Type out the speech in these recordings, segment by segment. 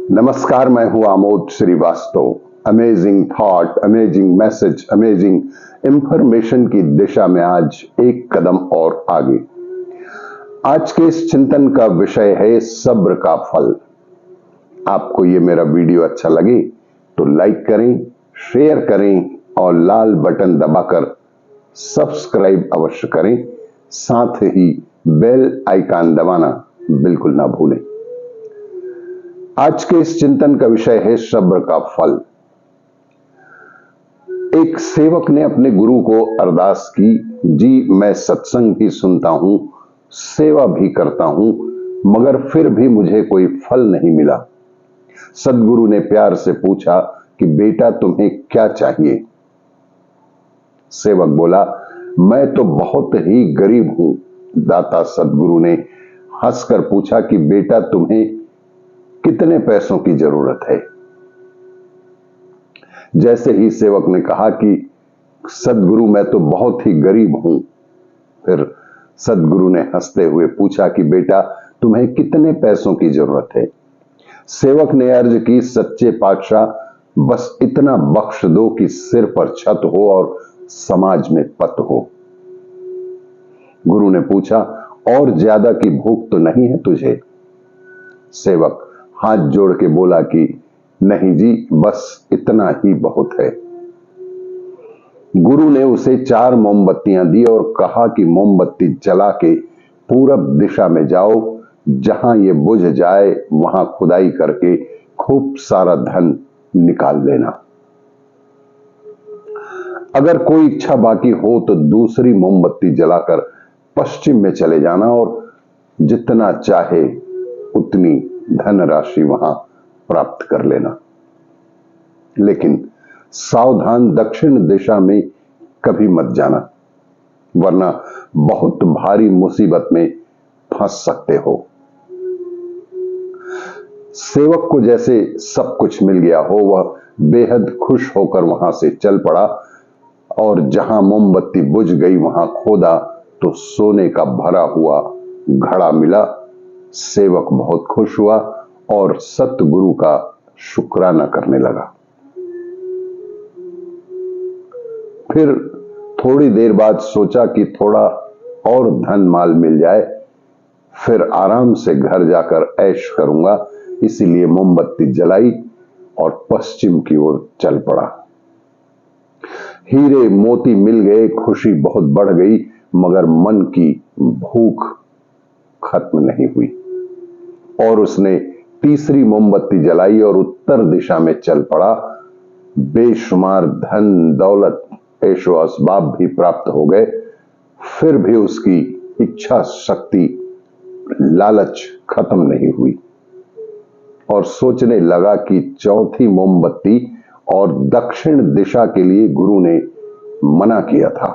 नमस्कार, मैं हूं Amod Shrivastava. Amazing thought, amazing message, amazing information की दिशा में आज एक कदम और आगे। आज के इस चिंतन का विषय है सब्र का फल। आपको ये मेरा वीडियो अच्छा लगे तो लाइक करें, शेयर करें और लाल बटन दबाकर सब्सक्राइब अवश्य करें। साथ ही बेल आइकन दबाना बिल्कुल ना भूलें। आज के इस चिंतन का विषय है सब्र का फल। एक सेवक ने अपने गुरु को अरदास की, जी मैं सत्संग भी सुनता हूं, सेवा भी करता हूं, मगर फिर भी मुझे कोई फल नहीं मिला। सदगुरु ने प्यार से पूछा कि बेटा तुम्हें क्या चाहिए। सेवक बोला, मैं तो बहुत ही गरीब हूं। दाता सदगुरु ने हंसकर पूछा कि बेटा तुम्हें कितने पैसों की जरूरत है। जैसे ही सेवक ने कहा कि सदगुरु मैं तो बहुत ही गरीब हूं, फिर सदगुरु ने हंसते हुए पूछा कि बेटा तुम्हें कितने पैसों की जरूरत है। सेवक ने अर्ज की, सच्चे पातशाह बस इतना बख्श दो कि सिर पर छत हो और समाज में पत हो। गुरु ने पूछा, और ज्यादा की भूख तो नहीं है तुझे। सेवक हाथ जोड़ के बोला कि नहीं जी, बस इतना ही बहुत है। गुरु ने उसे 4 मोमबत्तियां दी और कहा कि मोमबत्ती जला के पूरब दिशा में जाओ, जहां ये बुझ जाए वहां खुदाई करके खूब सारा धन निकाल लेना। अगर कोई इच्छा बाकी हो तो दूसरी मोमबत्ती जलाकर पश्चिम में चले जाना और जितना चाहे उतनी धनराशि वहां प्राप्त कर लेना। लेकिन सावधान, दक्षिण दिशा में कभी मत जाना, वरना बहुत भारी मुसीबत में फंस सकते हो। सेवक को जैसे सब कुछ मिल गया हो, वह बेहद खुश होकर वहां से चल पड़ा और जहां मोमबत्ती बुझ गई वहां खोदा तो सोने का भरा हुआ घड़ा मिला। सेवक बहुत खुश हुआ और सतगुरु का शुक्राना करने लगा। फिर थोड़ी देर बाद सोचा कि थोड़ा और धन माल मिल जाए, फिर आराम से घर जाकर ऐश करूंगा। इसीलिए मोमबत्ती जलाई और पश्चिम की ओर चल पड़ा। हीरे मोती मिल गए, खुशी बहुत बढ़ गई, मगर मन की भूख खत्म नहीं हुई और उसने तीसरी मोमबत्ती जलाई और उत्तर दिशा में चल पड़ा। बेशुमार धन दौलत ऐशो असबाब भी प्राप्त हो गए, फिर भी उसकी इच्छा शक्ति, लालच खत्म नहीं हुई और सोचने लगा कि चौथी मोमबत्ती और दक्षिण दिशा के लिए गुरु ने मना किया था।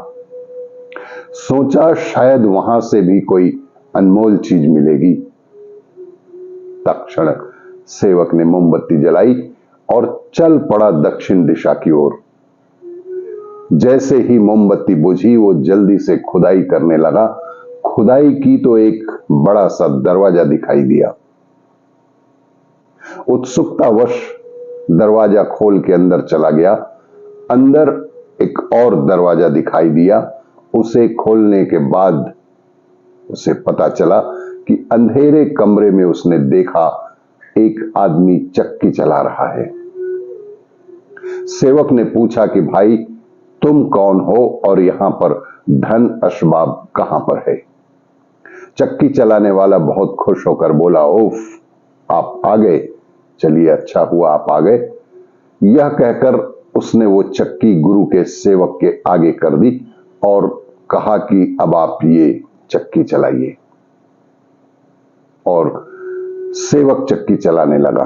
सोचा शायद वहां से भी कोई अनमोल चीज मिलेगी। तत्क्षण सेवक ने मोमबत्ती जलाई और चल पड़ा दक्षिण दिशा की ओर। जैसे ही मोमबत्ती बुझी वो जल्दी से खुदाई करने लगा। खुदाई की तो एक बड़ा सा दरवाजा दिखाई दिया। उत्सुकतावश दरवाजा खोल के अंदर चला गया। अंदर एक और दरवाजा दिखाई दिया। उसे खोलने के बाद उसे पता चला कि अंधेरे कमरे में उसने देखा एक आदमी चक्की चला रहा है। सेवक ने पूछा कि भाई तुम कौन हो और यहां पर धन असबाब कहां पर है। चक्की चलाने वाला बहुत खुश होकर बोला, उफ आप आ गए, चलिए अच्छा हुआ आप आ गए। यह कहकर उसने वो चक्की गुरु के सेवक के आगे कर दी और कहा कि अब आप ये चक्की चलाइए। और सेवक चक्की चलाने लगा।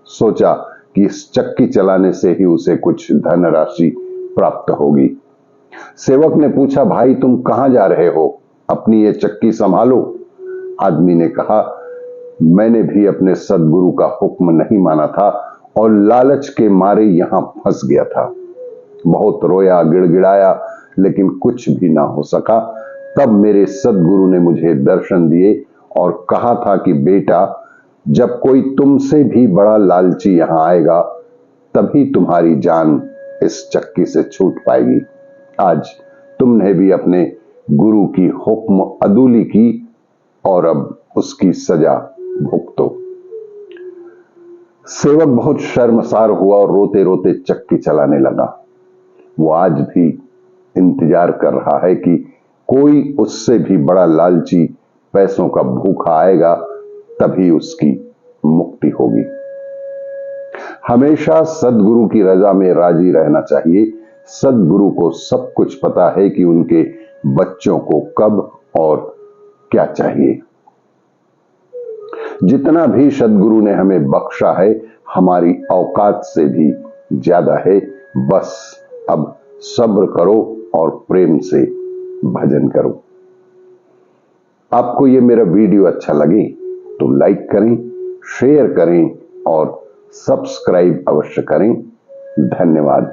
सोचा कि इस चक्की चलाने से ही उसे कुछ धनराशि प्राप्त होगी। सेवक ने पूछा, भाई तुम कहां जा रहे हो, अपनी ये चक्की संभालो। आदमी ने कहा, मैंने भी अपने सदगुरु का हुक्म नहीं माना था और लालच के मारे यहां फंस गया था। बहुत रोया, गिड़गिड़ाया, लेकिन कुछ भी ना हो सका। तब मेरे सदगुरु ने मुझे दर्शन दिए और कहा था कि बेटा जब कोई तुमसे भी बड़ा लालची यहां आएगा तभी तुम्हारी जान इस चक्की से छूट पाएगी। आज तुमने भी अपने गुरु की हुक्म अदूली की और अब उसकी सजा भुगतो। सेवक बहुत शर्मसार हुआ और रोते रोते चक्की चलाने लगा। वो आज भी इंतजार कर रहा है कि कोई उससे भी बड़ा लालची पैसों का भूखा आएगा तभी उसकी मुक्ति होगी। हमेशा सद्गुरु की रजा में राजी रहना चाहिए। सद्गुरु को सब कुछ पता है कि उनके बच्चों को कब और क्या चाहिए। जितना भी सद्गुरु ने हमें बख्शा है हमारी औकात से भी ज्यादा है। बस अब सब्र करो और प्रेम से भजन करो। आपको ये मेरा वीडियो अच्छा लगे तो लाइक करें, शेयर करें और सब्सक्राइब अवश्य करें। धन्यवाद।